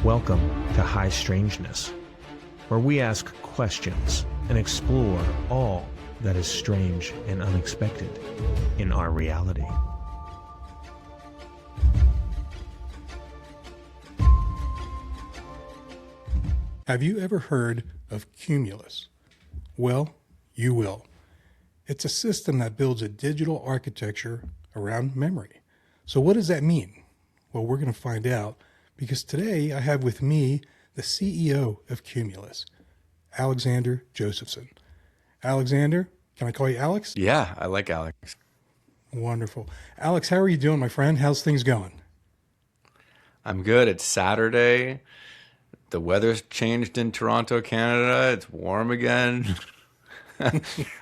Welcome to High Strangeness, where we ask questions and explore all that is strange and unexpected in our reality. Have you ever heard of Cumulus? Well, you will. It's a system that builds a digital architecture around memory. So what does that mean? Well, we're going to find out because today I have with me the CEO of Cumulus, Alexander Josephson. Alexander, can I call you Alex? Yeah, I like Alex. Wonderful. Alex, how are you doing, my friend? How's things going? I'm good. It's Saturday. The weather's changed in Toronto, Canada. It's warm again.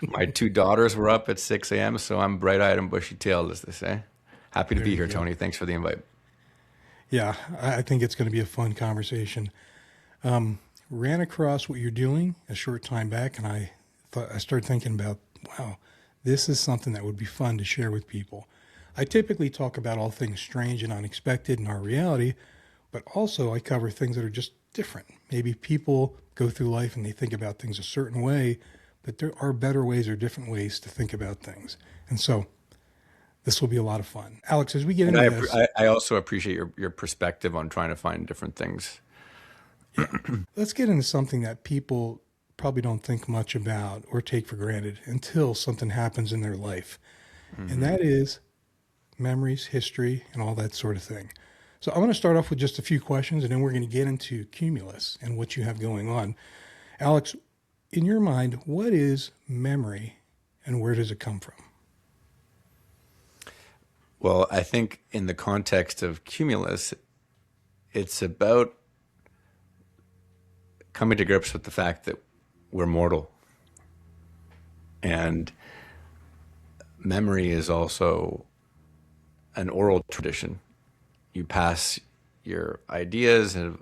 My two daughters were up at 6 a.m., so I'm bright-eyed and bushy-tailed, as they say. Happy to be here, Tony. Thanks for the invite. Yeah, I think it's going to be a fun conversation. Ran across what you're doing a short time back, and I started thinking about, wow, this is something that would be fun to share with people. I typically talk about all things strange and unexpected in our reality, but also I cover things that are just different. Maybe people go through life and they think about things a certain way, but there are better ways or different ways to think about things. And so this will be a lot of fun. Alex, as we get into this... I also appreciate your perspective on trying to find different things. Let's get into something that people probably don't think much about or take for granted until something happens in their life. Mm-hmm. And that is memories, history, and all that sort of thing. So I'm going to start off with just a few questions, and then we're going to get into Cumulus and what you have going on. Alex, in your mind, what is memory and where does it come from? Well, I think in the context of Cumulus, it's about coming to grips with the fact that we're mortal. And memory is also an oral tradition. You pass your ideas and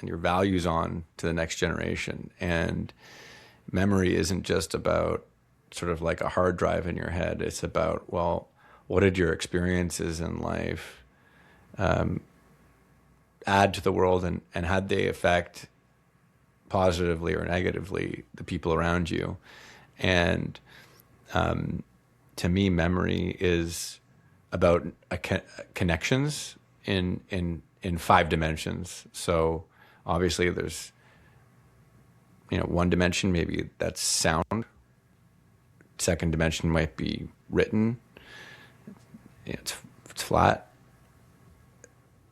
your values on to the next generation. And memory isn't just about sort of like a hard drive in your head. It's about, well, what did your experiences in life add to the world, and had they affect positively or negatively the people around you? And to me, memory is about connections in 5 dimensions. So obviously there's, one dimension, maybe that's sound. Second dimension might be written. It's flat.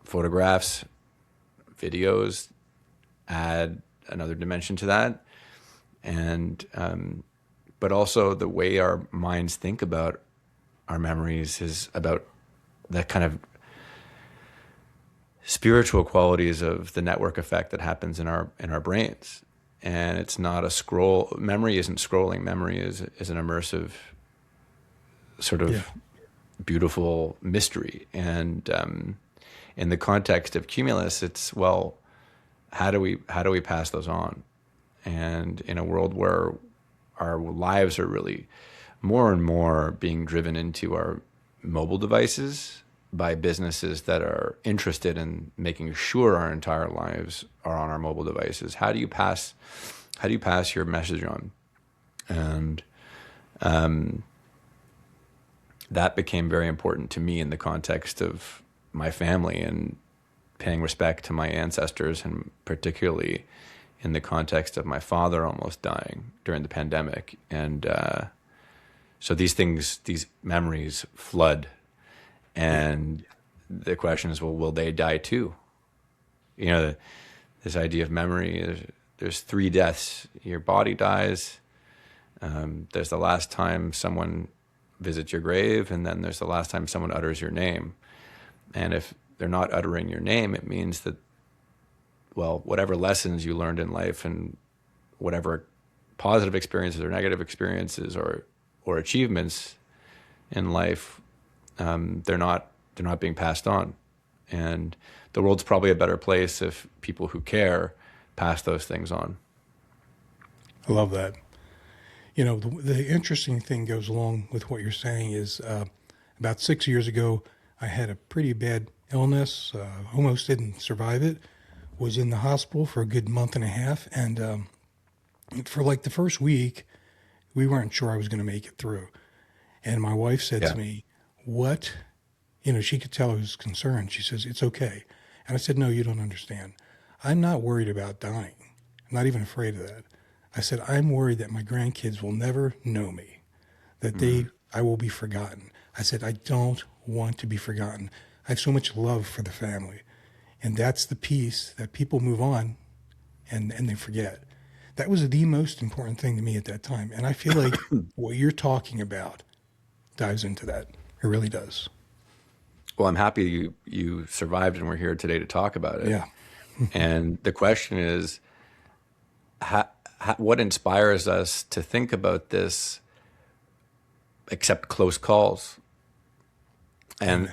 Photographs, videos add another dimension to that. And, but also the way our minds think about our memories is about that kind of spiritual qualities of the network effect that happens in our brains. And it's not a scroll. Memory isn't scrolling. Memory is an immersive sort of beautiful mystery. And in the context of Cumulus, it's, well, how do we pass those on? And in a world where our lives are really more and more being driven into our mobile devices by businesses that are interested in making sure our entire lives are on our mobile devices, how do you pass your message on? And that became very important to me in the context of my family and paying respect to my ancestors, and particularly in the context of my father almost dying during the pandemic. And so these memories flood. And the question is, well, will they die too? This idea of memory, there's 3 deaths. Your body dies. There's the last time someone visits your grave, and then there's the last time someone utters your name. And if they're not uttering your name, it means that, well, whatever lessons you learned in life and whatever positive experiences or negative experiences or achievements in life, they're not being passed on. And the world's probably a better place if people who care pass those things on. I love that. The interesting thing goes along with what you're saying is about 6 years ago, I had a pretty bad illness, almost didn't survive it, was in the hospital for a good month and a half. And for like the first week, we weren't sure I was going to make it through. And my wife said to me, what, she could tell I was concerned. She says, it's okay. And I said, no, you don't understand. I'm not worried about dying. I'm not even afraid of that. I said, I'm worried that my grandkids will never know me, that I will be forgotten. I said, I don't want to be forgotten. I have so much love for the family. And that's the piece that people move on and they forget. That was the most important thing to me at that time. And I feel like what you're talking about dives into that. It really does. Well, I'm happy you survived and we're here today to talk about it. Yeah. And the question is, what inspires us to think about this except close calls? And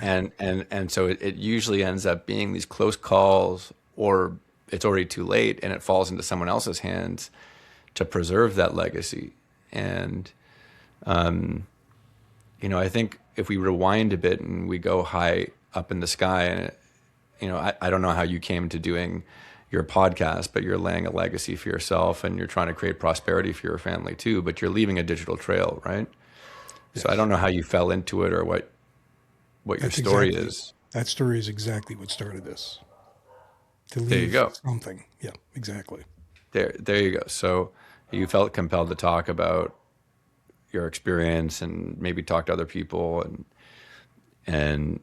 so it usually ends up being these close calls, or it's already too late and it falls into someone else's hands to preserve that legacy. And, I think if we rewind a bit and we go high up in the sky, and, I don't know how you came to doing your podcast, but you're laying a legacy for yourself and you're trying to create prosperity for your family too, but you're leaving a digital trail, right? Yes. So I don't know how you fell into it or what your story is. That story is exactly what started this. To leave there you go. Something. Yeah, exactly. There you go. So you felt compelled to talk about your experience and maybe talk to other people, and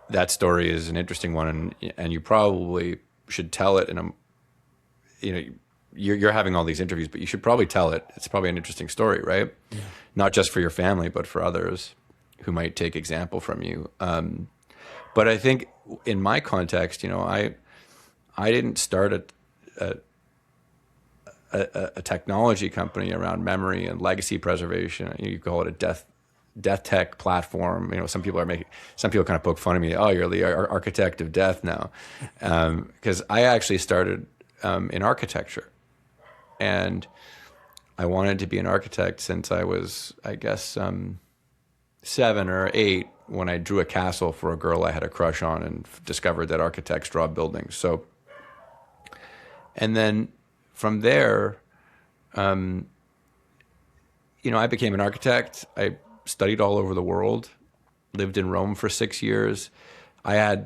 that story is an interesting one, and you probably should tell it in a, you're having all these interviews, but you should probably tell it. It's probably an interesting story, right? Yeah. Not just for your family, but for others who might take example from you. But I think in my context, I didn't start a technology company around memory and legacy preservation. You call it a death tech platform. Some people kind of poke fun of me. Oh, you're the architect of death now, because I actually started in architecture, and I wanted to be an architect since I was, I guess, 7 or 8, when I drew a castle for a girl I had a crush on and discovered that architects draw buildings. So, and then from there, I became an architect. I studied all over the world, lived in Rome for 6 years. I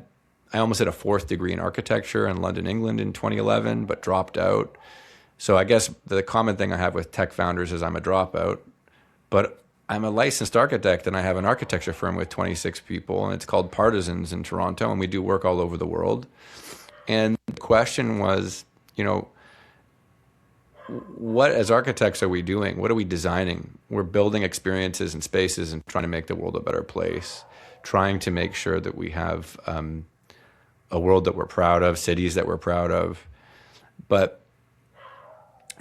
almost had a 4th degree in architecture in London, England in 2011, but dropped out. So I guess the common thing I have with tech founders is I'm a dropout, but I'm a licensed architect, and I have an architecture firm with 26 people, and it's called Partisans in Toronto, and we do work all over the world. And the question was, what as architects are we doing? What are we designing? We're building experiences and spaces and trying to make the world a better place, trying to make sure that we have a world that we're proud of, cities that we're proud of. But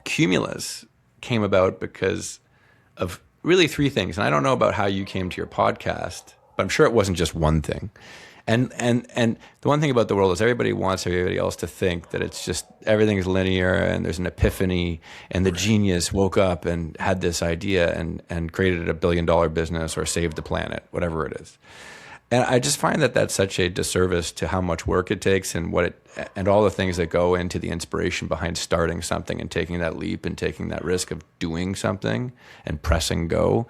Cumulus came about because of really 3 things. And I don't know about how you came to your podcast, but I'm sure it wasn't just one thing. And the one thing about the world is everybody wants everybody else to think that it's just everything is linear and there's an epiphany and the genius woke up and had this idea and created a $1 billion business or saved the planet, whatever it is. And I just find that that's such a disservice to how much work it takes and and all the things that go into the inspiration behind starting something and taking that leap and taking that risk of doing something and pressing go,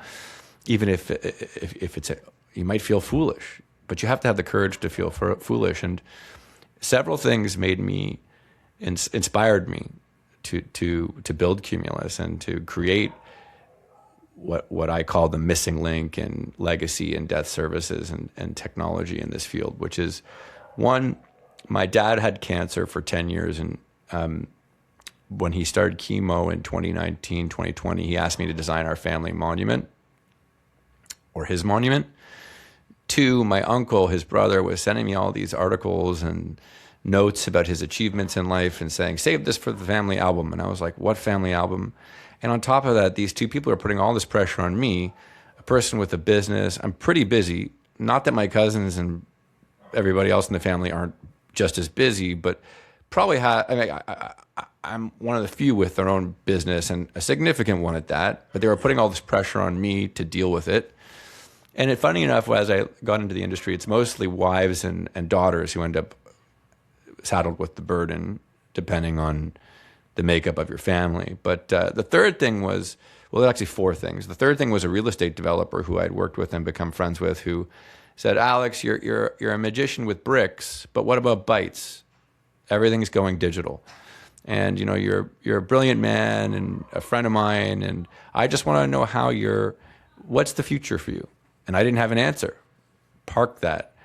even if it's you might feel foolish, but you have to have the courage to feel foolish. And several things inspired me to build Cumulus and to create what I call the missing link in legacy and death services and technology in this field, which is, one, my dad had cancer for 10 years. And when he started chemo in 2019, 2020, he asked me to design our family monument, or his monument. 2, my uncle, his brother, was sending me all these articles and notes about his achievements in life and saying, save this for the family album. And I was like, what family album? And on top of that, these 2 people are putting all this pressure on me, a person with a business. I'm pretty busy. Not that my cousins and everybody else in the family aren't just as busy, but probably I'm one of the few with their own business, and a significant one at that. But they were putting all this pressure on me to deal with it. And funny enough, as I got into the industry, it's mostly wives and daughters who end up saddled with the burden, depending on the makeup of your family. But the third thing was, well, actually four things. The third thing was a real estate developer who I'd worked with and become friends with, who said, Alex, you're a magician with bricks, but what about bytes? Everything's going digital. And you're a brilliant man and a friend of mine, and I just want to know what's the future for you? And I didn't have an answer. Park that.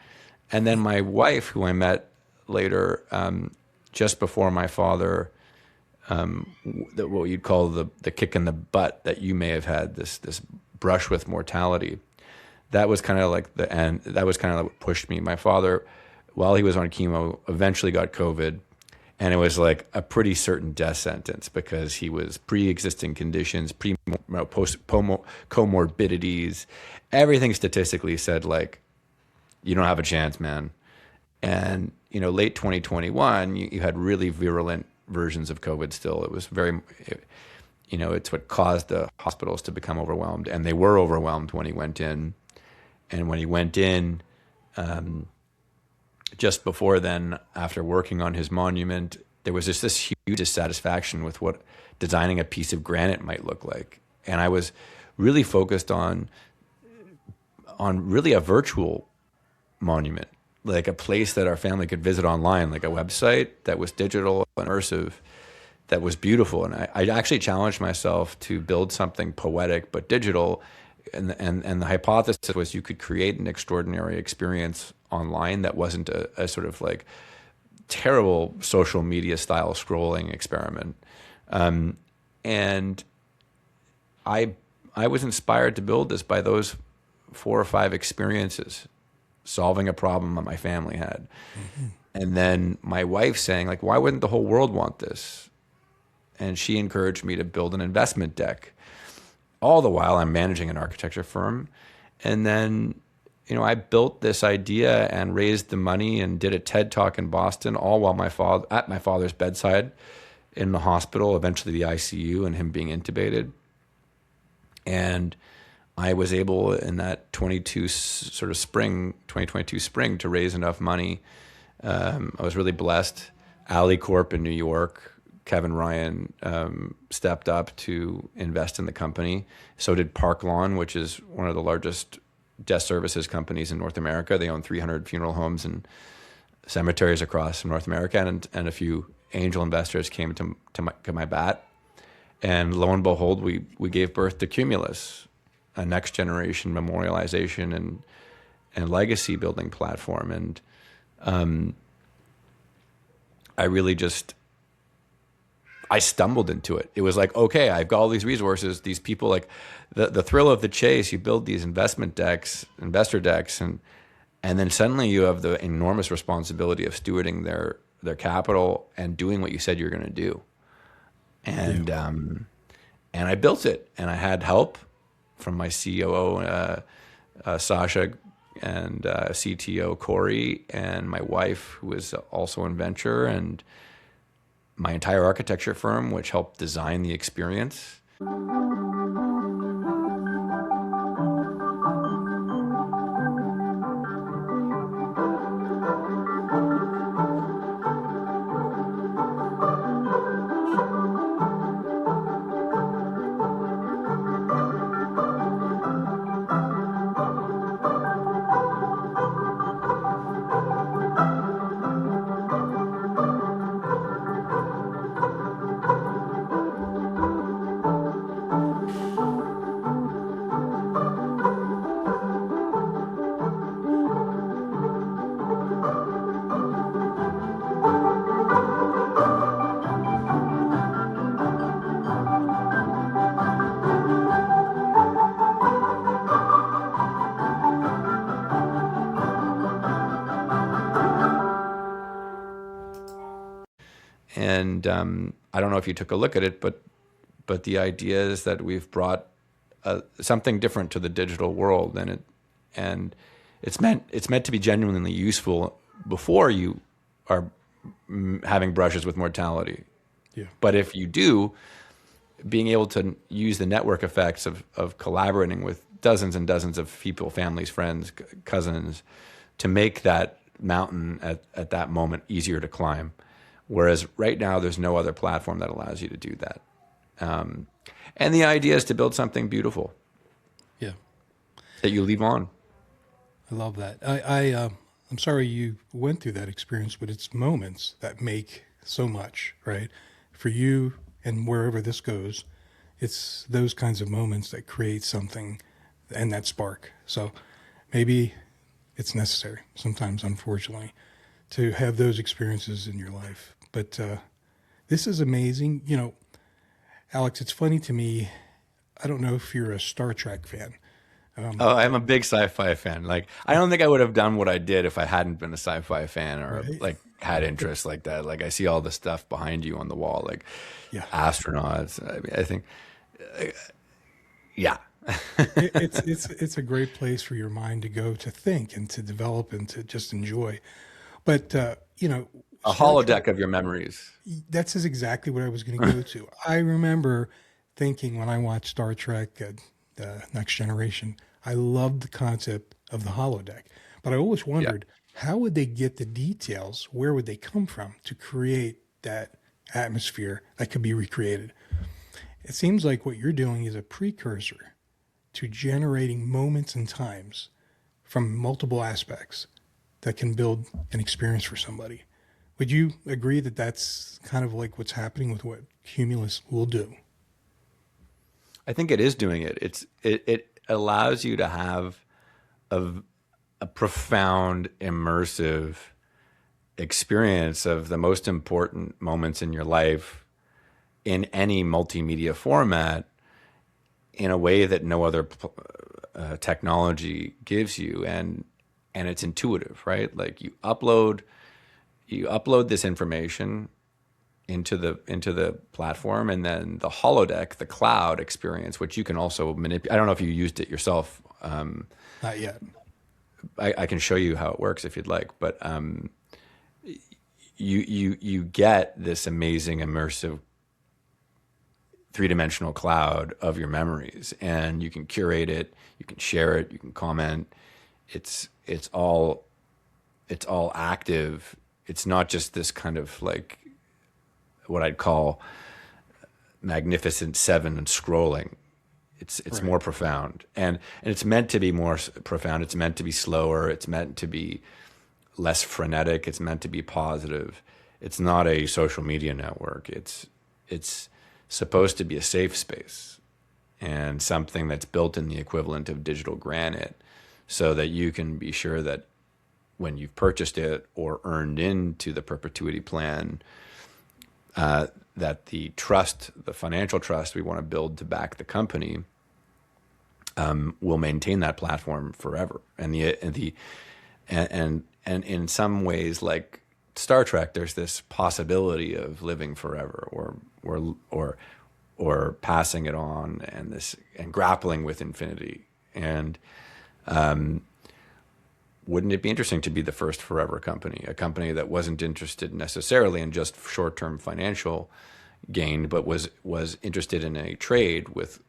And then my wife, who I met later, just before my father, what you'd call the kick in the butt that you may have had, this brush with mortality. That was kind of like the end. That was kind of what pushed me. My father, while he was on chemo, eventually got COVID. And it was like a pretty certain death sentence because he was pre-existing conditions, comorbidities. Everything statistically said, like, you don't have a chance, man. And, late 2021, you had really virulent versions of COVID still. It was it's what caused the hospitals to become overwhelmed. And they were overwhelmed when he went in. And when he went in, just before then, after working on his monument, there was just this huge dissatisfaction with what designing a piece of granite might look like. And I was really focused on really a virtual monument, like a place that our family could visit online, like a website that was digital and immersive, that was beautiful. And I actually challenged myself to build something poetic but digital. And the hypothesis was you could create an extraordinary experience online that wasn't a sort of like terrible social media style scrolling experiment. And I was inspired to build this by those 4 or 5 experiences, solving a problem that my family had. Mm-hmm. And then my wife saying, like, why wouldn't the whole world want this? And she encouraged me to build an investment deck. All the while I'm managing an architecture firm. And then, I built this idea and raised the money and did a TED Talk in Boston, all while at my father's bedside in the hospital, eventually the ICU, and him being intubated. And I was able in that 2022 spring to raise enough money. I was really blessed. AliCorp in New York, Kevin Ryan stepped up to invest in the company. So did Park Lawn, which is one of the largest death services companies in North America. They own 300 funeral homes and cemeteries across North America. And a few angel investors came to my bat. And lo and behold, we gave birth to Cumulus, a next generation memorialization and legacy building platform. And I stumbled into it. It was like, okay, I've got all these resources, these people, like the thrill of the chase. You build these investor decks, and then suddenly you have the enormous responsibility of stewarding their capital and doing what you said you're going to do. And I built it, and I had help from my COO, Sasha, and CTO, Corey, and my wife, who was also in venture, and my entire architecture firm, which helped design the experience. And I don't know if you took a look at it, but the idea is that we've brought something different to the digital world, and it's meant to be genuinely useful before you are having brushes with mortality. Yeah. But if you do, being able to use the network effects of collaborating with dozens and dozens of people, families, friends, cousins, to make that mountain at that moment easier to climb. Whereas right now, there's no other platform that allows you to do that. And the idea is to build something beautiful. Yeah. That you leave on. I love that. I'm sorry you went through that experience, but it's moments that make so much, right? For you and wherever this goes, it's those kinds of moments that create something and that spark. So maybe it's necessary sometimes, unfortunately, to have those experiences in your life. But this is amazing. You know, Alex, it's funny to me. I don't know if you're a Star Trek fan. Oh, I'm a big sci-fi fan. Like, I don't think I would have done what I did if I hadn't been a sci-fi fan or Right. like had interest like that. Like, I see all the stuff behind you on the wall, like Yeah. astronauts. I mean, I think, yeah. It's a great place for your mind to go to think and to develop and to just enjoy. But you know, A Star Trek, holodeck of your memories. that's exactly what I was going to go to. I remember thinking when I watched Star Trek, Next Generation, I loved the concept of the holodeck, but I always wondered how would they get the details? Where would they come from to create that atmosphere that could be recreated? It seems like what you're doing is a precursor to generating moments and times from multiple aspects that can build an experience for somebody. Would you agree that that's kind of like what's happening with what Cumulus will do? I think it is doing it. It allows you to have a profound, immersive experience of the most important moments in your life in any multimedia format in a way that no other technology gives you, and it's intuitive, right? Like you upload this information into the platform, and then the holodeck, the cloud experience, which you can also manipulate. I don't know if you used it yourself. Not yet. I can show you how it works if you'd like, but you get this amazing immersive three-dimensional cloud of your memories, and you can curate it, you can share it, you can comment. It's all active. It's not just this kind of like what I'd call Magnificent Seven and scrolling. It's Right. more profound, and it's meant to be more profound. It's meant to be slower. It's meant to be less frenetic. It's meant to be positive. It's not a social media network. It's supposed to be a safe space and something that's built in the equivalent of digital granite, so that you can be sure that when you've purchased it or earned into the perpetuity plan, that the trust, the financial trust we want to build to back the company, will maintain that platform forever. And in some ways, like Star Trek, there's this possibility of living forever, or passing it on, and grappling with infinity. And wouldn't it be interesting to be the first forever company, a company that wasn't interested necessarily in just short-term financial gain, but was interested in a trade with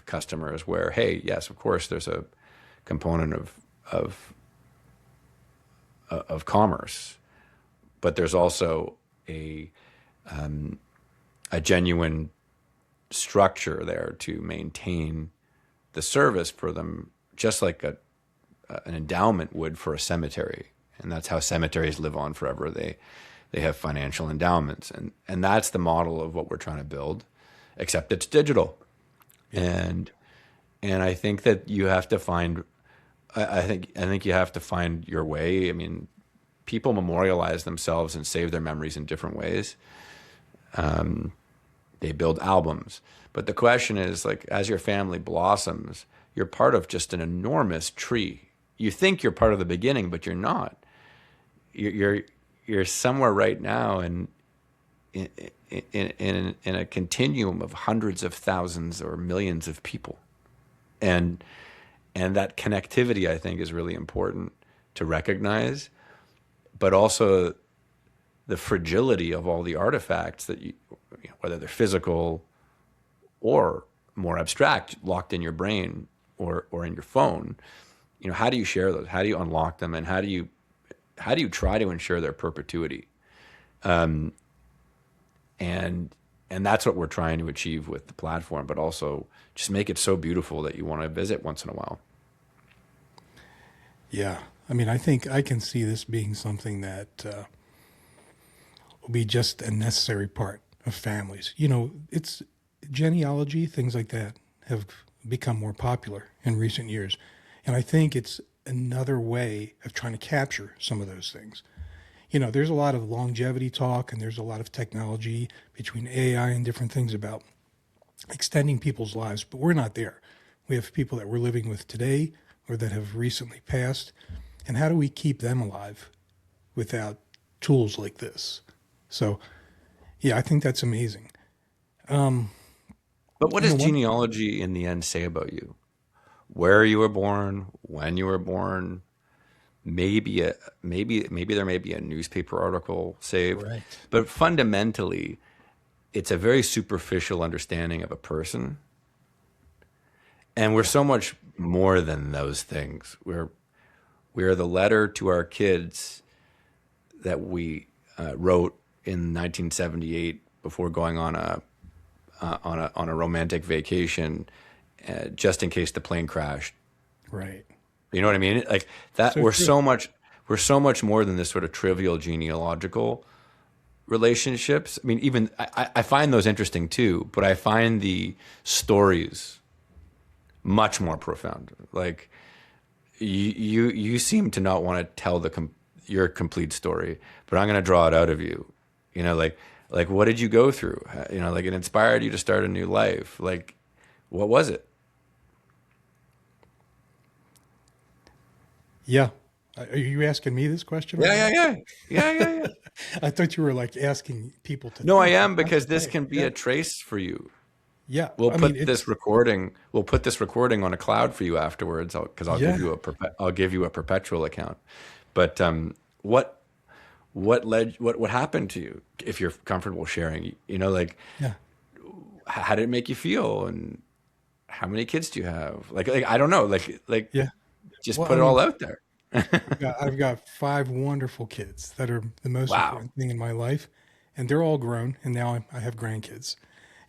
customers where, hey, yes, of course, there's a component of commerce, but there's also a genuine structure there to maintain the service for them, just like an endowment would for a cemetery. And that's how cemeteries live on forever. They have financial endowments, and that's the model of what we're trying to build, except it's digital. And I think that you have to find, I think you have to find your way. I mean, people memorialize themselves and save their memories in different ways. They build albums, but the question is, like, as your family blossoms, you're part of just an enormous tree. You think you're part of the beginning, but you're not. You're somewhere right now in a continuum of hundreds of thousands or millions of people, and that connectivity, I think, is really important to recognize, but also the fragility of all the artifacts that whether they're physical or more abstract, locked in your brain or in your phone. How do you share those? How do you unlock them? And how do you try to ensure their perpetuity? And that's what we're trying to achieve with the platform, but also just make it so beautiful that you want to visit once in a while. Yeah. I mean, I think I can see this being something that will be just a necessary part of families. You know, it's genealogy, things like that have become more popular in recent years. And I think it's another way of trying to capture some of those things. You know, there's a lot of longevity talk and there's a lot of technology between AI and different things about extending people's lives, but we're not there. We have people that we're living with today or that have recently passed. And how do we keep them alive without tools like this? So, yeah, I think that's amazing. But what does genealogy in the end say about you? Where you were born, when you were born, maybe there may be a newspaper article saved, Right. but fundamentally, it's a very superficial understanding of a person, and we're so much more than those things. We're the letter to our kids that we wrote in 1978 before going on a romantic vacation, just in case the plane crashed. Right. You know what I mean? Like that. So we're true. so much more than this sort of trivial genealogical relationships. I mean, even I find those interesting too, but I find the stories much more profound. Like you seem to not want to tell your complete story, but I'm going to draw it out of you. You know, like what did you go through? You know, like it inspired you to start a new life. Like, what was it? Yeah. Are you asking me this question right now? Yeah. I thought you were like asking people to No, I think. am, because this Hey, can be yeah. a trace for you. Yeah. We'll I mean, put this recording on a cloud for you afterwards, because I'll yeah. give you a perpetual account. But what happened to you, if you're comfortable sharing? You know, like Yeah. how did it make you feel, and how many kids do you have? Like I don't know, like Yeah. just Well, put I it all mean, out there. I've got 5 wonderful kids that are the most Wow. important thing in my life, and they're all grown, and now I have grandkids.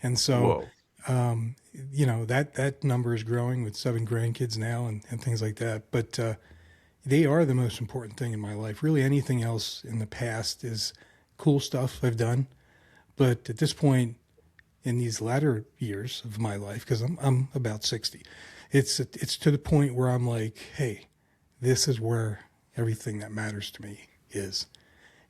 And so, Whoa. you know, that number is growing with 7 grandkids now and things like that. But they are the most important thing in my life. Really, anything else in the past is cool stuff I've done. But at this point, in these latter years of my life, because I'm about 60, it's to the point where I'm like, hey, this is where everything that matters to me is,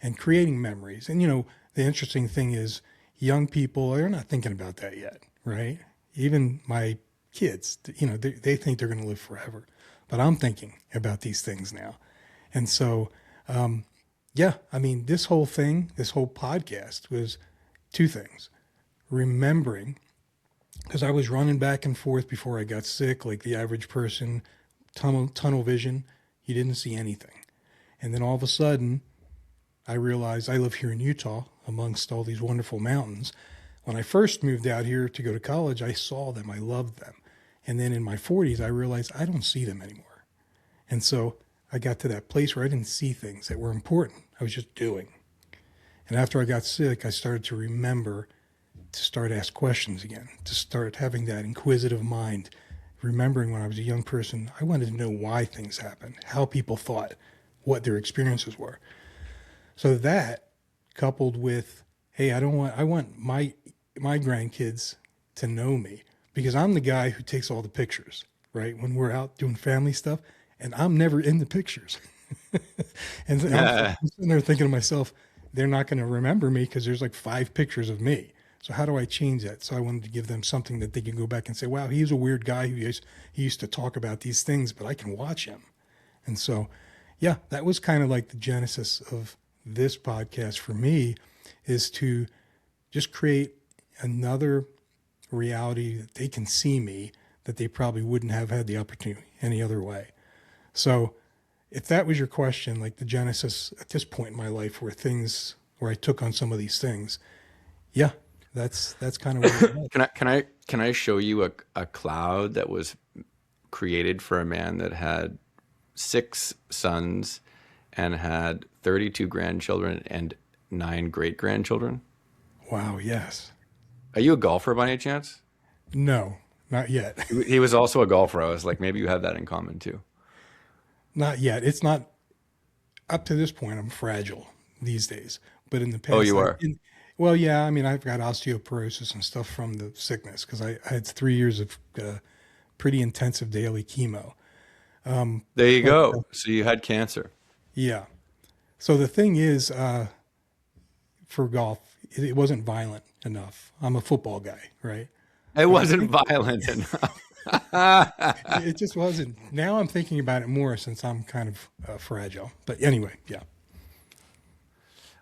and creating memories. And you know, the interesting thing is, young people, they're not thinking about that yet, right? Even my kids, you know, they think they're going to live forever, but I'm thinking about these things now. And so, yeah, I mean, this whole podcast was 2 things: remembering, because I was running back and forth before I got sick, like the average person, tunnel vision. You didn't see anything. And then all of a sudden, I realized I live here in Utah amongst all these wonderful mountains. When I first moved out here to go to college, I saw them. I loved them. And then in my 40s, I realized I don't see them anymore. And so I got to that place where I didn't see things that were important. I was just doing. And after I got sick, I started to remember to start ask questions again, to start having that inquisitive mind. Remembering when I was a young person, I wanted to know why things happened, how people thought, what their experiences were. So that, coupled with, hey, I want my grandkids to know me, because I'm the guy who takes all the pictures, right? When we're out doing family stuff, and I'm never in the pictures. And I'm sitting there thinking to myself, they're not going to remember me because there's like 5 pictures of me. So how do I change that? So I wanted to give them something that they can go back and say, wow, he's a weird guy he used to talk about these things, but I can watch him. And so, yeah, that was kind of like the genesis of this podcast for me, is to just create another reality that they can see me, that they probably wouldn't have had the opportunity any other way. So if that was your question, like the genesis at this point in my life where I took on some of these things, yeah, that's kind of what it was. Can I show you a cloud that was created for a man that had 6 sons and had 32 grandchildren and 9 great-grandchildren. Wow, yes. Are you a golfer by any chance? No, not yet. He was also a golfer. I was like, maybe you have that in common too. Not yet. It's not up to this point. I'm fragile these days, but in the past, Oh, you are? well, yeah. I mean, I've got osteoporosis and stuff from the sickness because I had 3 years of pretty intensive daily chemo. There you go. So you had cancer. Yeah. So the thing is, for golf, it wasn't violent enough. I'm a football guy, right? It wasn't violent enough. It just wasn't. Now I'm thinking about it more since I'm kind of fragile. But anyway, yeah.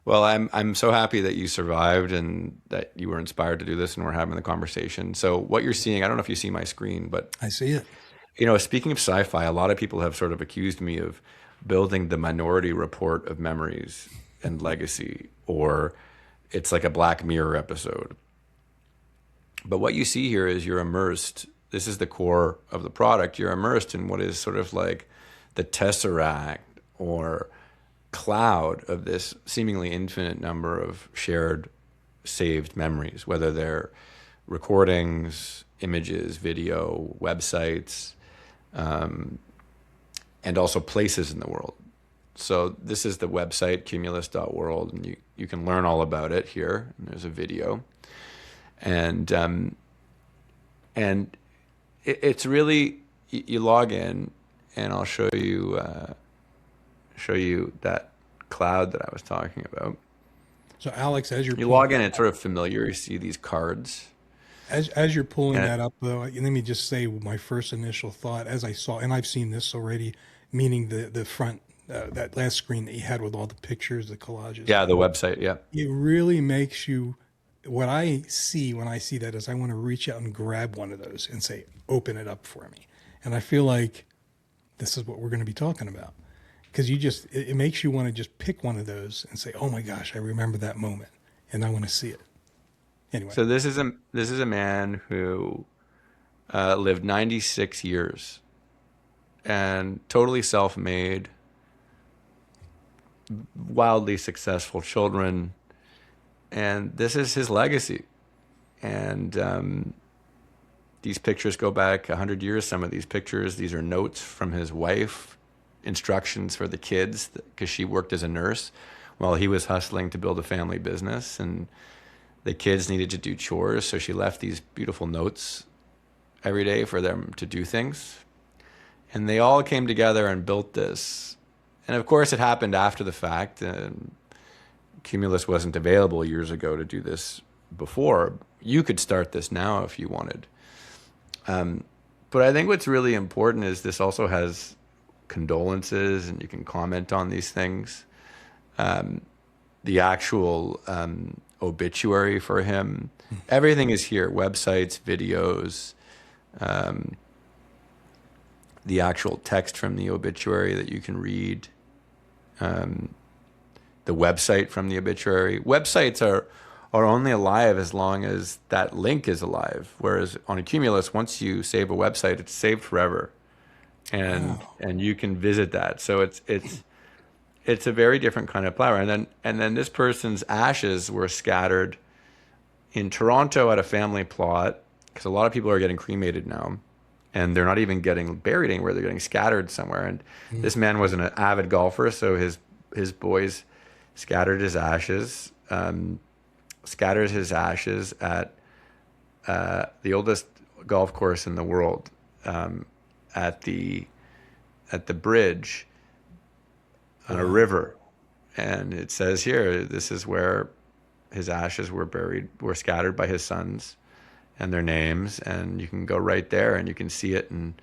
Well, I'm so happy that you survived and that you were inspired to do this and we're having the conversation. So what you're seeing, I don't know if you see my screen, but I see it. you know, speaking of sci-fi, a lot of people have sort of accused me of building the Minority Report of memories and legacy, or it's like a Black Mirror episode. But what you see here is you're immersed. This is the core of the product. You're immersed in what is sort of like the tesseract or cloud of this seemingly infinite number of shared saved memories, whether they're recordings, images, video, websites, and also places in the world. So this is the website, cumulus.world, and you can learn all about it here. And there's a video. And it's really, you log in, and I'll show you that cloud that I was talking about. So Alex, as you log in, it's sort of familiar. You see these cards. As you're pulling that up, though, let me just say my first initial thought as I saw, and I've seen this already, meaning the front, that last screen that you had with all the pictures, the collages. Yeah, the website, yeah. It really makes you, what I see when I see that is I want to reach out and grab one of those and say, open it up for me. And I feel like this is what we're going to be talking about. Because it makes you want to just pick one of those and say, oh my gosh, I remember that moment and I want to see it. Anyway. So this is a man who lived 96 years and totally self-made, wildly successful children, and this is his legacy. And these pictures go back 100 years. Some of these pictures, these are notes from his wife, instructions for the kids, because she worked as a nurse while he was hustling to build a family business, and the kids needed to do chores, so she left these beautiful notes every day for them to do things. And they all came together and built this. And of course, it happened after the fact. Cumulus wasn't available years ago to do this before. You could start this now if you wanted. But I think what's really important is this also has condolences, and you can comment on these things. The actual obituary for him, everything is here: websites, videos, the actual text from the obituary that you can read, the website from the obituary. Websites are only alive as long as that link is alive, whereas on a Cumulus, once you save a website, it's saved forever, and you can visit that. So it's a very different kind of flower. And then this person's ashes were scattered in Toronto at a family plot, because a lot of people are getting cremated now, and they're not even getting buried anywhere. They're getting scattered somewhere. And this man was an avid golfer, so his boys scattered his ashes at the oldest golf course in the world, at the bridge on a river. And it says here, this is where his ashes were scattered by his sons and their names. And you can go right there and you can see it. And,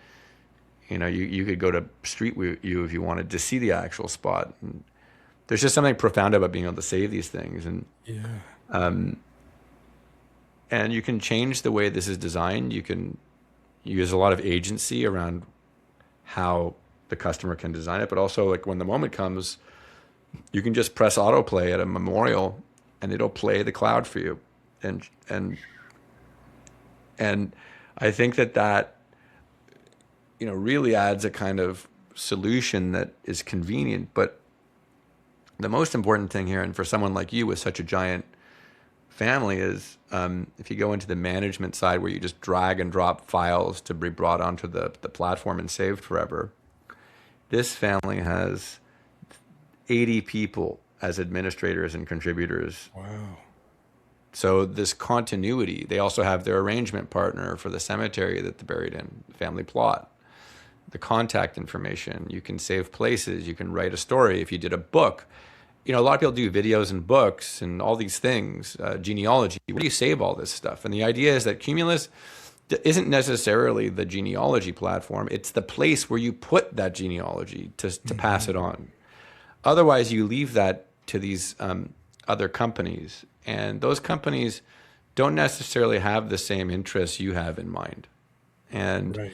you could go to Street View if you wanted to see the actual spot. And there's just something profound about being able to save these things. And, and you can change the way this is designed. You can use a lot of agency around how the customer can design it, but also, like, when the moment comes, you can just press autoplay at a memorial and it'll play the cloud for you. And I think that really adds a kind of solution that is convenient, but the most important thing here, and for someone like you with such a giant family, is if you go into the management side where you just drag and drop files to be brought onto the platform and saved forever. This family has 80 people as administrators and contributors. Wow. So this continuity, they also have their arrangement partner for the cemetery that they're buried in, the family plot, the contact information. You can save places. You can write a story. If you did a book, a lot of people do videos and books and all these things, genealogy. Where do you save all this stuff? And the idea is that Cumulus isn't necessarily the genealogy platform. It's the place where you put that genealogy to pass it on. Otherwise, you leave that to these other companies. And those companies don't necessarily have the same interests you have in mind. And right.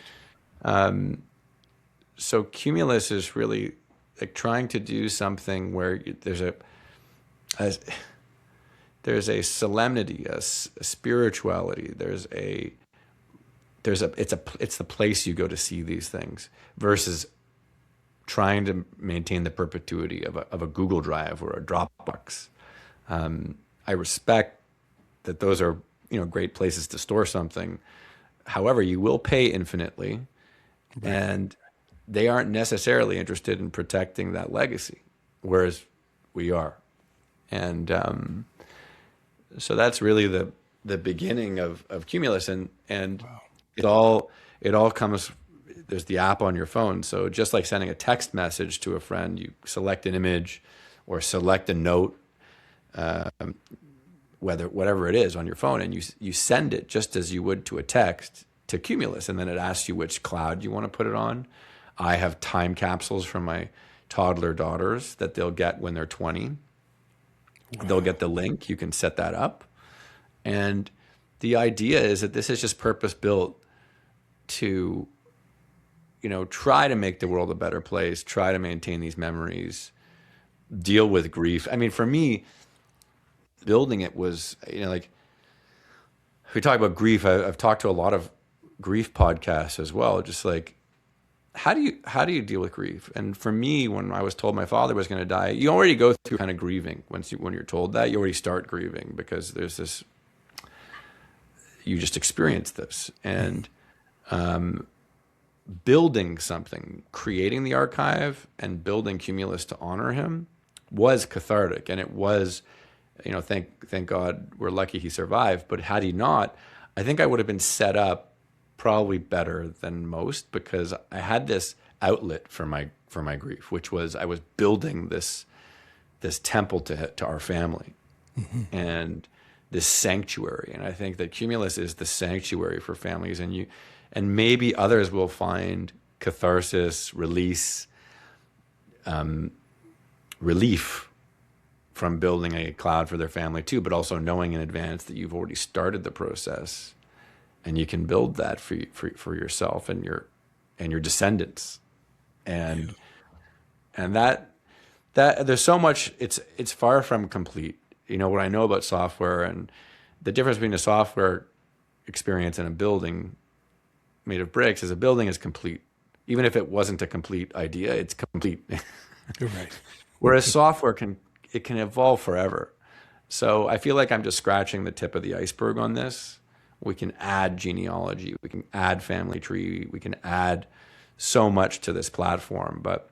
So Cumulus is really like trying to do something where there's a solemnity, a spirituality. It's the place you go to see these things versus trying to maintain the perpetuity of a Google Drive or a Dropbox. I respect that those are great places to store something. However, you will pay infinitely, Right. and they aren't necessarily interested in protecting that legacy, whereas we are. And so that's really the beginning of Cumulus, and Wow. it all comes. There's the app on your phone, so just like sending a text message to a friend, you select an image or select a note, whatever it is on your phone, and you send it just as you would to a text to Cumulus, and then it asks you which cloud you want to put it on. I have time capsules from my toddler daughters that they'll get when they're 20. Wow. They'll get the link. You can set that up. And the idea is that this is just purpose built to, try to make the world a better place, try to maintain these memories, deal with grief. I mean, for me, building it was, like, if we talk about grief, I've talked to a lot of grief podcasts as well. Just like, how do you deal with grief? And for me, when I was told my father was going to die, you already go through kind of grieving. When you're told that, you already start grieving because there's this, you just experience this. And building something, creating the archive and building Cumulus to honor him was cathartic. And it was, thank God we're lucky he survived. But had he not, I think I would have been set up probably better than most, because I had this outlet for my grief, which was I was building this temple to our family, and this sanctuary. And I think that Cumulus is the sanctuary for families, and maybe others will find catharsis, release, relief from building a cloud for their family too, but also knowing in advance that you've already started the process. And you can build that for yourself and your descendants, and that there's so much. It's far from complete. What I know about software and the difference between a software experience and a building made of bricks is a building is complete. Even if it wasn't a complete idea, it's complete. You're right. Whereas software can evolve forever. So I feel like I'm just scratching the tip of the iceberg on this. We can add genealogy, we can add family tree, we can add so much to this platform. But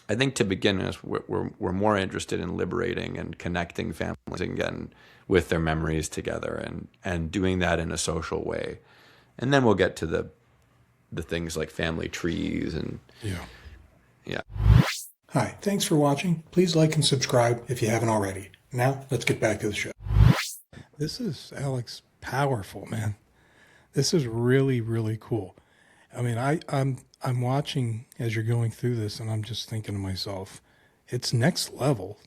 I think to begin with, we're more interested in liberating and connecting families again with their memories together, and doing that in a social way. And then we'll get to the things like family trees and yeah. Hi, thanks for watching. Please like and subscribe if you haven't already. Now, let's get back to the show. This is Alex. Powerful, man. This is really, really cool. I mean, I'm watching as you're going through this, and I'm just thinking to myself, it's next level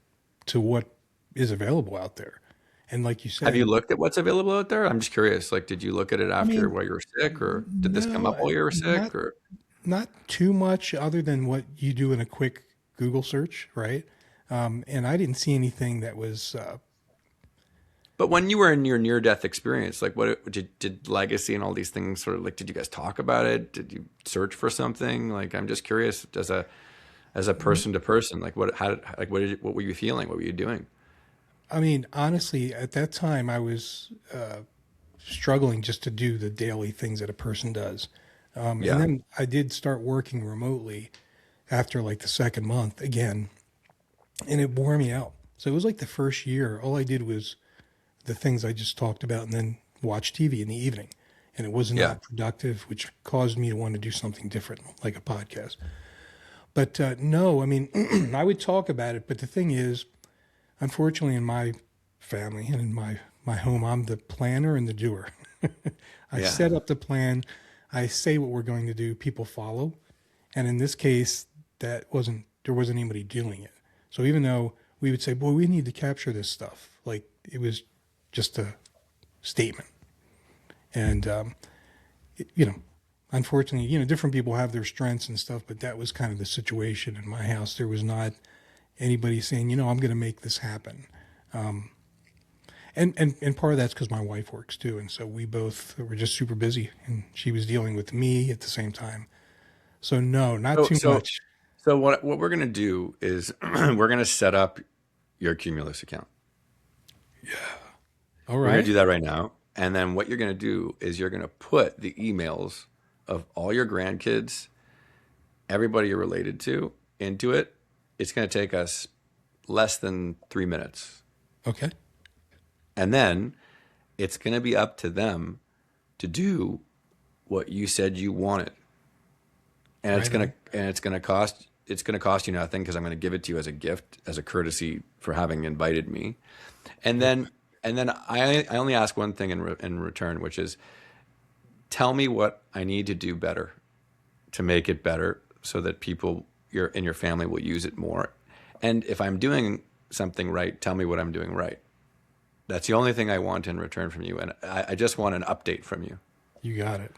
to what is available out there. And like you said, have you looked at what's available out there? I'm just curious. Like, did you look at it after while you were sick, or did this come up while you were sick, or not too much other than what you do in a quick Google search, right? And I didn't see anything that was. But when you were in your near-death experience, like what did legacy and all these things sort of like, did you guys talk about it? Did you search for something? Like, I'm just curious as a as a person to person? Like what were you feeling? What were you doing? I mean, honestly, at that time, I was struggling just to do the daily things that a person does. And Yeah. then I did start working remotely after like the second month again, and it wore me out. So it was like the first year, all I did was the things I just talked about and then watch TV in the evening. And it was Yeah. not productive, which caused me to want to do something different, like a podcast. But no, I mean, I would talk about it. But the thing is, unfortunately, in my family and in my home, I'm the planner and the doer. I Yeah. set up the plan. I say what we're going to do. People follow. And in this case, there wasn't anybody doing it. So even though we would say, boy, we need to capture this stuff, like it was just a statement. And, unfortunately, different people have their strengths and stuff, but that was kind of the situation in my house. There was not anybody saying, I'm going to make this happen. And part of that's because my wife works too. And so we both were just super busy, and she was dealing with me at the same time. So no, not too much. So what we're going to do is we're going to set up your Cumulus account. All We're going right. to do that right now. And then what you're going to do is you're going to put the emails of all your grandkids, everybody you're related to, into it. It's going to take us less than 3 minutes. Okay. And then it's going to be up to them to do what you said you wanted. And it's going to cost you nothing, because I'm going to give it to you as a gift, as a courtesy for having invited me. And then I only ask one thing in return, which is, tell me what I need to do better to make it better, so that people in your family will use it more. And if I'm doing something right, tell me what I'm doing right. That's the only thing I want in return from you. And I just want an update from you. You got it.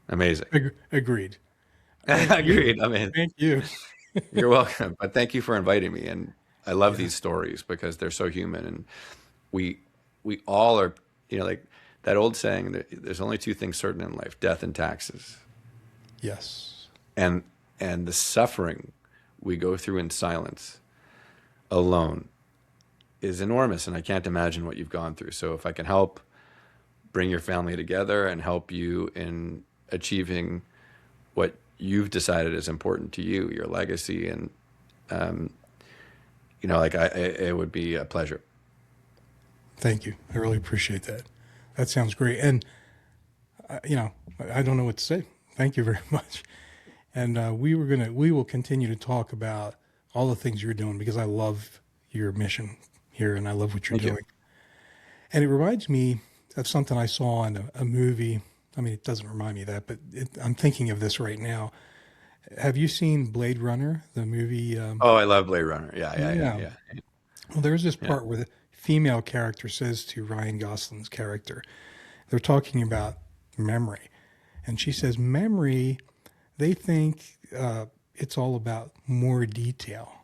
Amazing. Agreed. Agreed. I mean, Thank you. you're welcome. But thank you for inviting me. And I love these stories because they're so human. And we all are, like that old saying that there's only two things certain in life: death and taxes. Yes. And the suffering we go through in silence alone is enormous. And I can't imagine what you've gone through. So if I can help bring your family together and help you in achieving what you've decided is important to you, your legacy, and it would be a pleasure. Thank you. I really appreciate that. That sounds great. And I don't know what to say. Thank you very much. And we will continue to talk about all the things you're doing, because I love your mission here and I love what you're doing. And it reminds me of something I saw in a movie. I mean, it doesn't remind me of that, but I'm thinking of this right now. Have you seen Blade Runner, the movie? Oh, I love Blade Runner. Yeah. Well, there's this part where the female character says to Ryan Gosling's character, they're talking about memory. And she says, memory, they think it's all about more detail.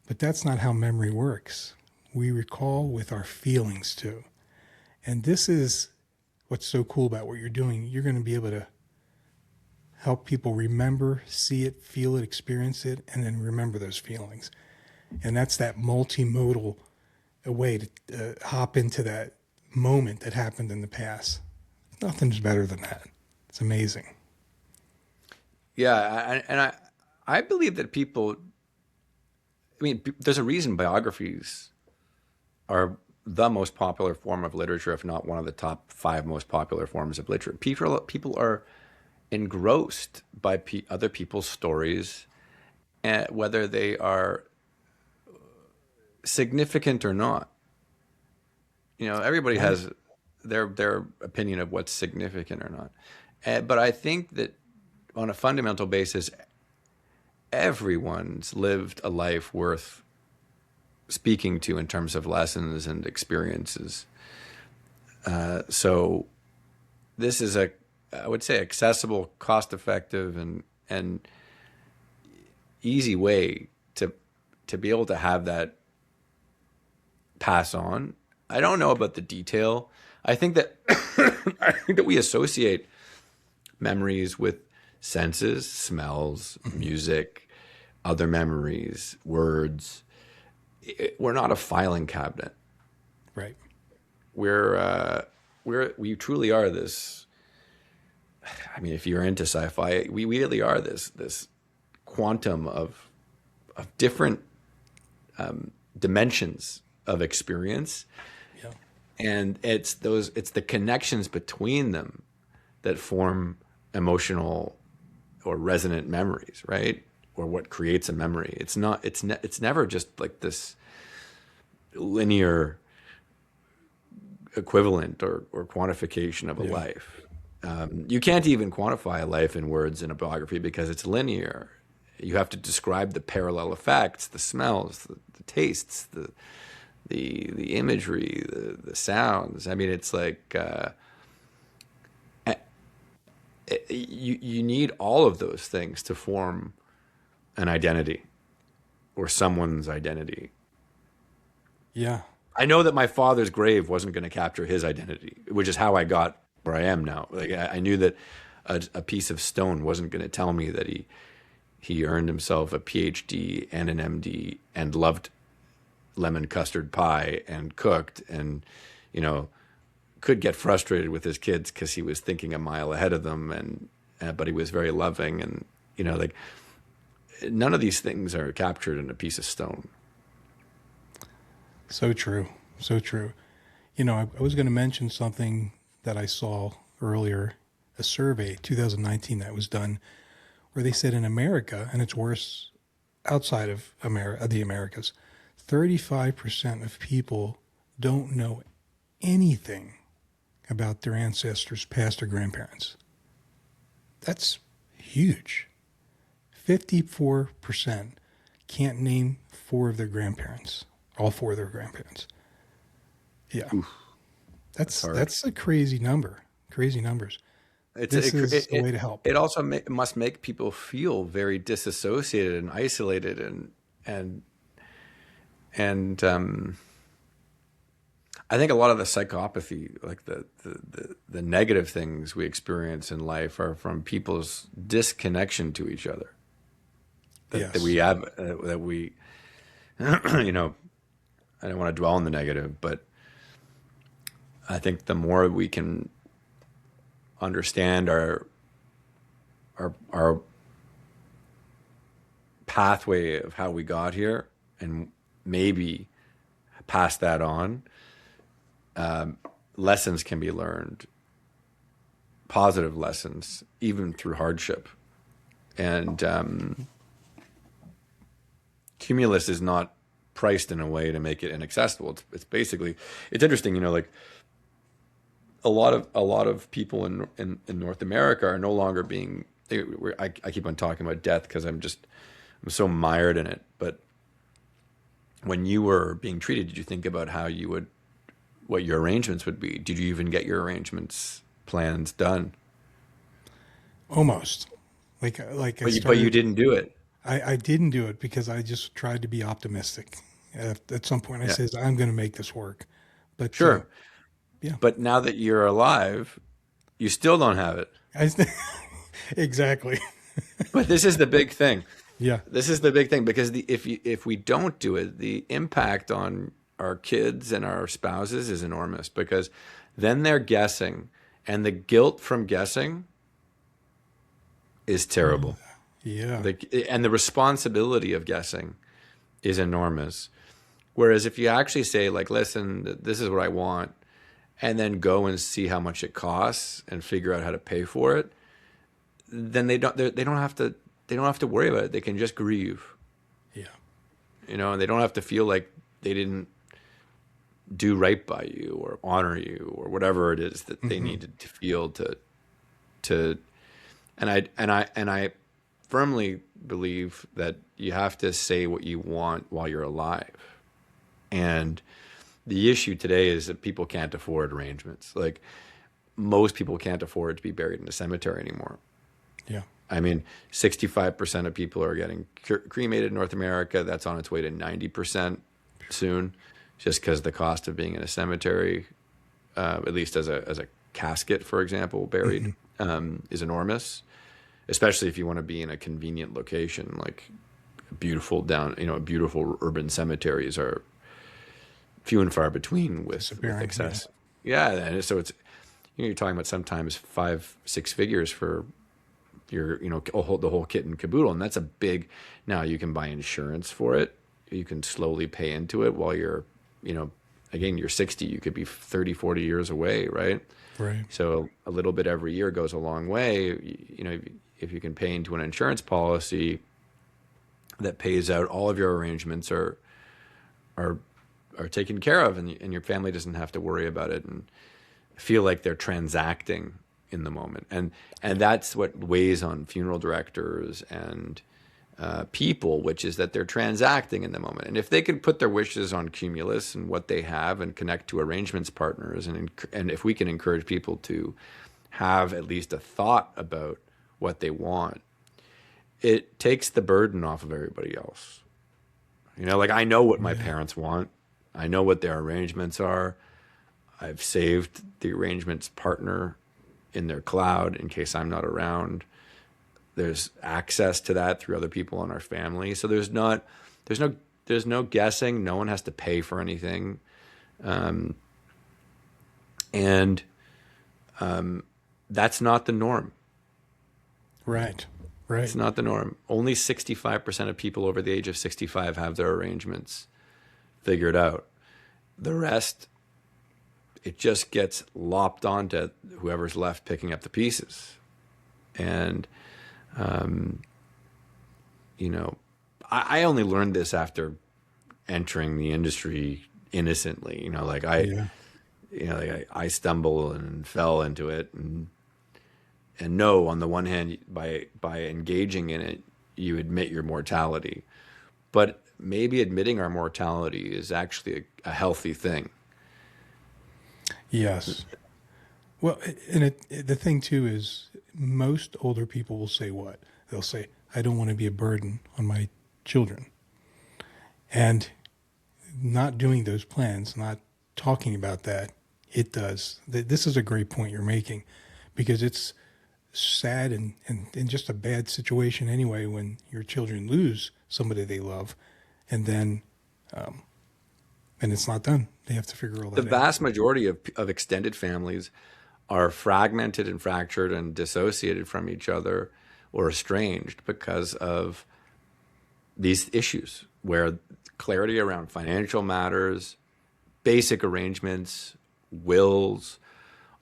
But that's not how memory works. We recall with our feelings too. And this is what's so cool about what you're doing. You're going to be able to help people remember, see it, feel it, experience it, and then remember those feelings. And that's that multimodal way to hop into that moment that happened in the past. Nothing's better than that. It's amazing. Yeah, I believe that people, there's a reason biographies are the most popular form of literature, if not one of the top 5 most popular forms of literature. People are engrossed by other people's stories, whether they are significant or not. Everybody has their opinion of what's significant or not. But I think that on a fundamental basis, everyone's lived a life worth speaking to in terms of lessons and experiences. So this is I would say, accessible, cost-effective, and easy way to be able to have that pass on. I don't know about the detail. I think that we associate memories with senses, smells, music, other memories, words. We're not a filing cabinet. Right. We truly are this. I mean, if you're into sci-fi, we really are this quantum of different dimensions of experience, Yeah. and it's the connections between them that form emotional or resonant memories, right? Or what creates a memory. It's never just like this linear equivalent or quantification of a life. You can't even quantify a life in words in a biography because it's linear. You have to describe the parallel effects, the smells, the tastes, the imagery, the sounds. I mean, it's like you need all of those things to form an identity or someone's identity. Yeah. I know that my father's grave wasn't going to capture his identity, which is how I got where I am now. Like I knew that a piece of stone wasn't going to tell me that he earned himself a PhD and an MD and loved lemon custard pie and cooked and, could get frustrated with his kids because he was thinking a mile ahead of them but he was very loving and, like none of these things are captured in a piece of stone. So true. So true. I was going to mention something that I saw earlier, a survey, 2019, that was done, where they said in America, and it's worse outside of the Americas, 35% of people don't know anything about their ancestors, past or grandparents. That's huge. 54% can't name four of their grandparents. All four of their grandparents. Yeah. Oof, that's a crazy number. Crazy numbers. This is a way to help. It also must make people feel very disassociated and isolated and I think a lot of the psychopathy, like the negative things we experience in life, are from people's disconnection to each other. Yes. That we have, I don't want to dwell on the negative, but I think the more we can understand our pathway of how we got here and maybe pass that on, lessons can be learned, positive lessons, even through hardship. And Cumulus is not priced in a way to make it inaccessible. It's basically, it's interesting, like a lot of people in North America are no longer being. I keep on talking about death because I'm so mired in it. But when you were being treated, did you think about what your arrangements would be? Did you even get your plans done? Almost. But you didn't do it. I didn't do it because I just tried to be optimistic. At some point, I said, I'm going to make this work. But sure. Yeah. But now that you're alive, you still don't have it. Exactly. But this is the big thing. Yeah. This is the big thing because if we don't do it, the impact on our kids and our spouses is enormous because then they're guessing, and the guilt from guessing is terrible. Yeah. And the responsibility of guessing is enormous. Whereas if you actually say, like, listen, this is what I want, and then go and see how much it costs and figure out how to pay for it, then they don't have to worry about it. They can just grieve. Yeah. And they don't have to feel like they didn't do right by you or honor you or whatever it is that they needed to feel to and I firmly believe that you have to say what you want while you're alive. And the issue today is that people can't afford arrangements. Like, most people can't afford to be buried in a cemetery anymore. Yeah. I mean, 65% of people are getting cremated in North America. That's on its way to 90% soon, just because the cost of being in a cemetery, at least as a casket, for example, buried, is enormous, especially if you want to be in a convenient location. Like, beautiful beautiful urban cemeteries are few and far between with excess. Yeah. And so it's, you're talking about sometimes 5-6 figures for your, the whole kit and caboodle. And that's a big, now you can buy insurance for it. You can slowly pay into it while you're, again, you're 60, you could be 30, 40 years away. Right. Right. So a little bit every year goes a long way. If you can pay into an insurance policy that pays out, all of your arrangements are taken care of, and your family doesn't have to worry about it and feel like they're transacting in the moment. And that's what weighs on funeral directors and people, which is that they're transacting in the moment. And if they could put their wishes on Cumulus and what they have and connect to arrangements partners, and if we can encourage people to have at least a thought about what they want, it takes the burden off of everybody else. Like, I know what my parents want. I know what their arrangements are. I've saved the arrangements partner in their cloud in case I'm not around. There's access to that through other people in our family. So there's no guessing. No one has to pay for anything. That's not the norm. Right. It's not the norm. Only 65% of people over the age of 65 have their arrangements figured out. The rest, it just gets lopped onto whoever's left picking up the pieces. And, I only learned this after entering the industry innocently. I stumbled and fell into it, and no, on the one hand, by engaging in it, you admit your mortality, but maybe admitting our mortality is actually a healthy thing. Yes. Well, and the thing too is, most older people will say what? They'll say, I don't want to be a burden on my children. And not doing those plans, not talking about that, it does. This is a great point you're making, because it's sad and just a bad situation anyway when your children lose somebody they love, and then and it's not done. They have to figure all that out. The vast majority of extended families are fragmented and fractured and dissociated from each other or estranged because of these issues, where clarity around financial matters, basic arrangements, wills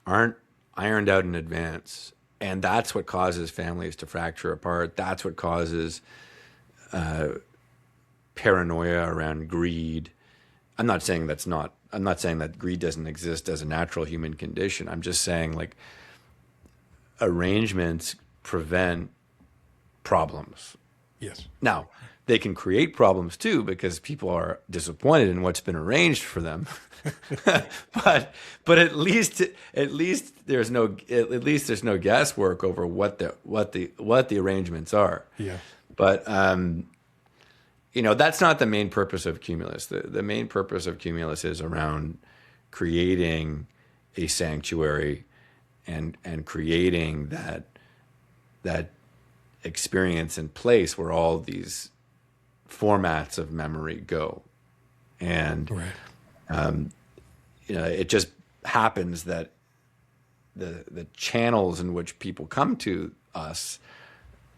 aren't ironed out in advance. And that's what causes families to fracture apart. That's what causes paranoia around greed. I'm not saying that greed doesn't exist as a natural human condition. I'm just saying, like, arrangements prevent problems. Yes. Now, they can create problems too, because people are disappointed in what's been arranged for them. but at least there's no guesswork over what the arrangements are. Yeah. But that's not the main purpose of Cumulus. The main purpose of Cumulus is around creating a sanctuary and creating that experience and place where all these formats of memory go. And right. It just happens that the channels in which people come to us,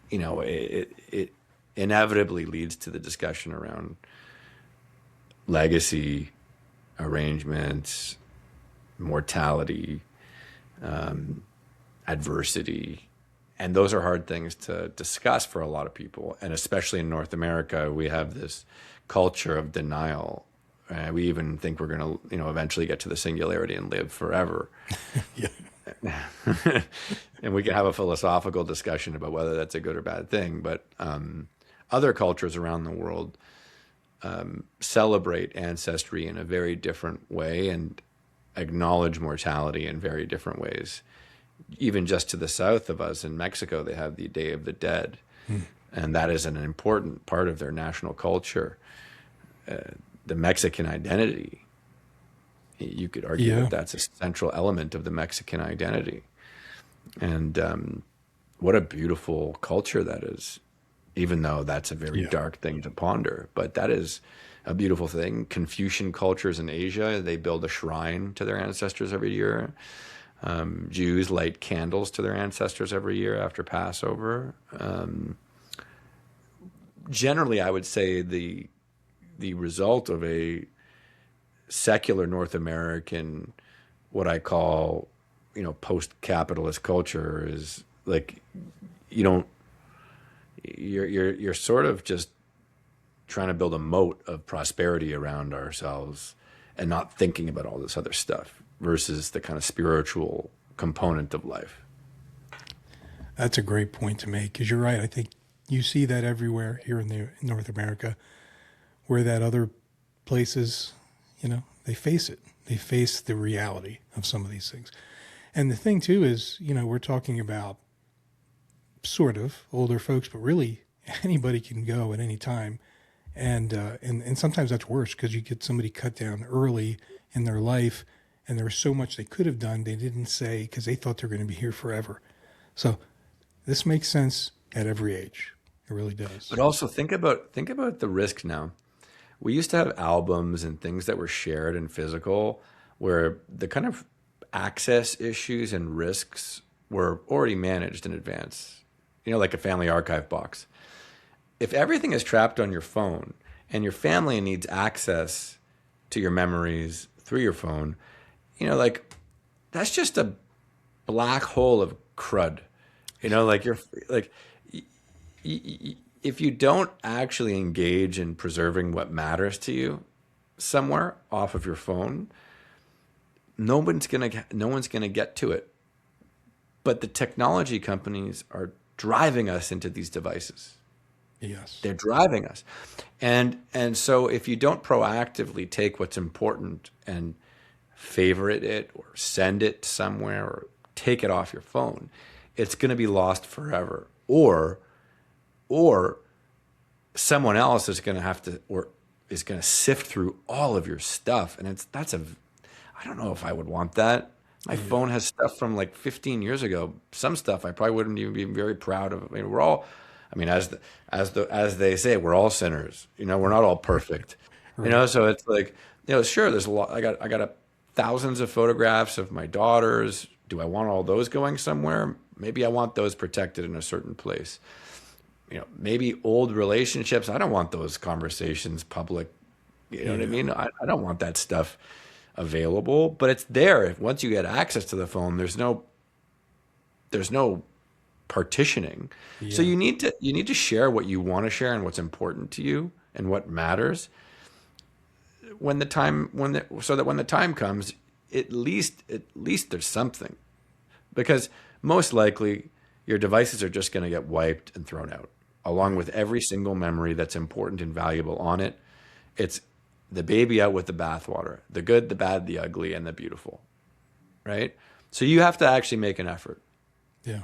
it inevitably leads to the discussion around legacy, arrangements, mortality, adversity. And those are hard things to discuss for a lot of people. And especially in North America, we have this culture of denial. We even think we're going to, eventually get to the singularity and live forever. And we can have a philosophical discussion about whether that's a good or bad thing. But other cultures around the world celebrate ancestry in a very different way and acknowledge mortality in very different ways. Even just to the south of us in Mexico, they have the Day of the Dead. And that is an important part of their national culture. The Mexican identity, you could argue that that's a central element of the Mexican identity. And what a beautiful culture that is. even though that's a very dark thing to ponder. But that is a beautiful thing. Confucian cultures in Asia, they build a shrine to their ancestors every year. Jews light candles to their ancestors every year after Passover. Generally, I would say the result of a secular North American, what I call, post-capitalist culture is like, you're sort of just trying to build a moat of prosperity around ourselves and not thinking about all this other stuff versus the kind of spiritual component of life. That's a great point to make, because you're right. I think you see that everywhere here in North America, where that other places, they face it. They face the reality of some of these things. And the thing too is, we're talking about sort of older folks, but really anybody can go at any time. And sometimes that's worse, because you get somebody cut down early in their life, and there was so much they could have done they didn't say because they thought they were going to be here forever. So this makes sense at every age. It really does. But also think about the risk now. We used to have albums and things that were shared and physical, where the kind of access issues and risks were already managed in advance. Like a family archive box. If everything is trapped on your phone and your family needs access to your memories through your phone, that's just a black hole of crud. If you don't actually engage in preserving what matters to you somewhere off of your phone, no one's gonna get to it. But the technology companies are driving us into these devices. Yes. They're driving us. And so if you don't proactively take what's important and favorite it or send it somewhere or take it off your phone, it's going to be lost forever. Or someone else is going to have to, or is going to sift through all of your stuff. And I don't know if I would want that. My phone has stuff from like 15 years ago. Some stuff I probably wouldn't even be very proud of. We're all, as they say, we're all sinners. We're not all perfect. Right. So it's like, sure, there's a lot. I got thousands of photographs of my daughters. Do I want all those going somewhere? Maybe I want those protected in a certain place. Maybe old relationships. I don't want those conversations public. You know what I mean? I don't want that stuff available, but it's there. Once you get access to the phone, there's no partitioning. Yeah. So you need to share what you want to share and what's important to you and what matters so that when the time comes, at least there's something. Because most likely your devices are just going to get wiped and thrown out, along with every single memory that's important and valuable on it. It's the baby out with the bathwater, the good, the bad, the ugly, and the beautiful, right? So you have to actually make an effort. Yeah.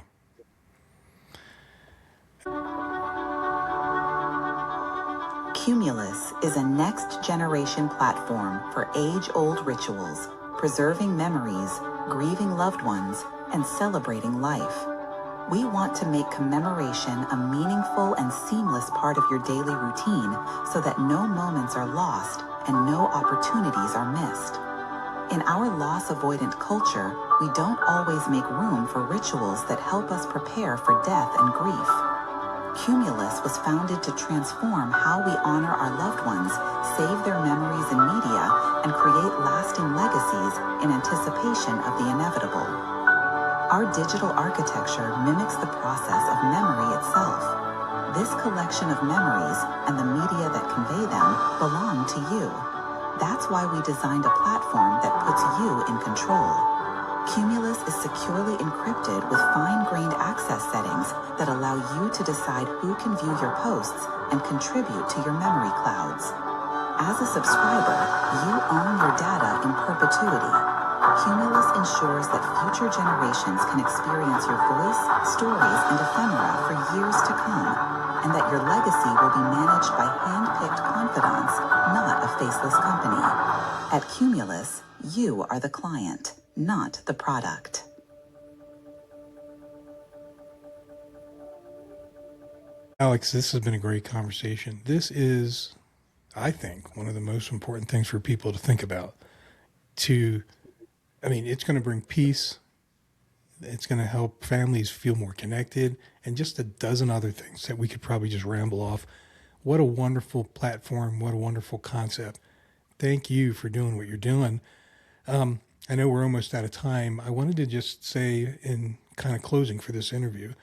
Cumulus is a next-generation platform for age-old rituals, preserving memories, grieving loved ones, and celebrating life. We want to make commemoration a meaningful and seamless part of your daily routine so that no moments are lost and no opportunities are missed. In our loss-avoidant culture, we don't always make room for rituals that help us prepare for death and grief. Cumulus was founded to transform how we honor our loved ones, save their memories in media, and create lasting legacies in anticipation of the inevitable. Our digital architecture mimics the process of memory itself. This collection of memories and the media that convey them belong to you. That's why we designed a platform that puts you in control. Cumulus is securely encrypted with fine-grained access settings that allow you to decide who can view your posts and contribute to your memory clouds. As a subscriber, you own your data in perpetuity. Cumulus ensures that future generations can experience your voice, stories, and ephemera for years to come, and that your legacy will be managed by hand-picked confidants, not a faceless company. At Cumulus, you are the client, not the product. Alex, this has been a great conversation. This is, I think, one of the most important things for people to think about. It's going to bring peace. It's going to help families feel more connected, and just a dozen other things that we could probably just ramble off. What a wonderful platform. What a wonderful concept. Thank you for doing what you're doing. I know we're almost out of time. I wanted to just say, in kind of closing for this interview,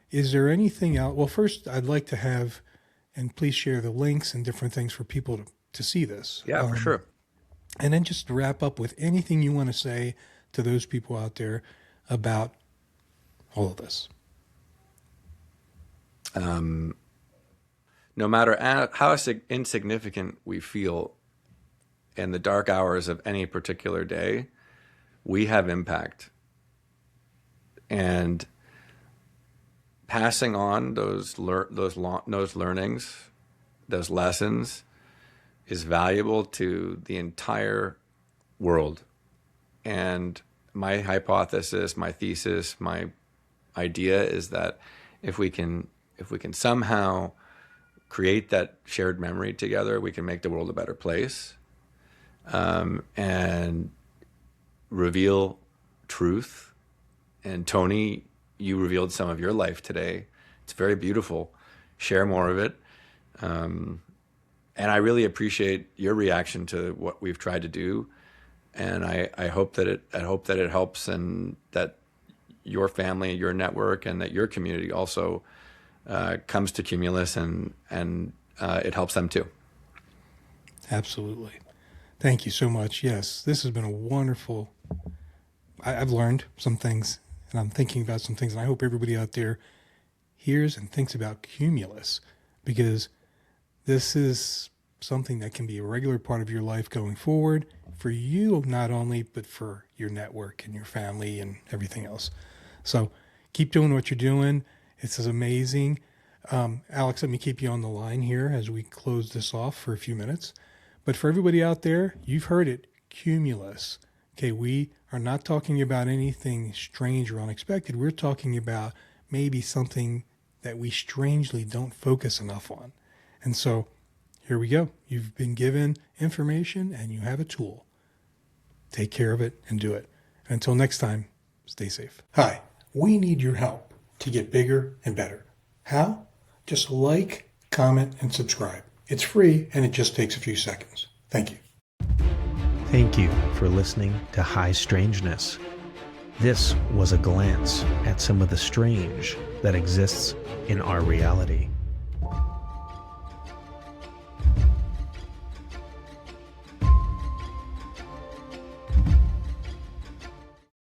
is there anything else? Well, first, I'd like to have, and please share the links and different things for people to see this. Yeah, for sure. And then just to wrap up with anything you want to say to those people out there about all of this. No matter how insignificant we feel in the dark hours of any particular day, we have impact. And passing on those learnings, those lessons, is valuable to the entire world. And my hypothesis, my thesis, my idea is that if we can somehow create that shared memory together, we can make the world a better place, and reveal truth. And Tony, you revealed some of your life today. It's very beautiful. Share more of it. And I really appreciate your reaction to what we've tried to do. And I hope that it helps, and that your family, your network, and that your community also comes to Cumulus, and it helps them too. Absolutely. Thank you so much. Yes, this has been a wonderful, I've learned some things, and I'm thinking about some things, and I hope everybody out there hears and thinks about Cumulus, because this is something that can be a regular part of your life going forward, for you not only, but for your network and your family and everything else. So keep doing what you're doing. This is amazing. Alex, let me keep you on the line here as we close this off for a few minutes. But for everybody out there, you've heard it, Cumulus. Okay, we are not talking about anything strange or unexpected. We're talking about maybe something that we strangely don't focus enough on. And so here we go. You've been given information and you have a tool. Take care of it and do it. Until next time, stay safe. Hi, we need your help to get bigger and better. How? Just like, comment, and subscribe. It's free and it just takes a few seconds. Thank you. Thank you for listening to High Strangeness. This was a glance at some of the strange that exists in our reality.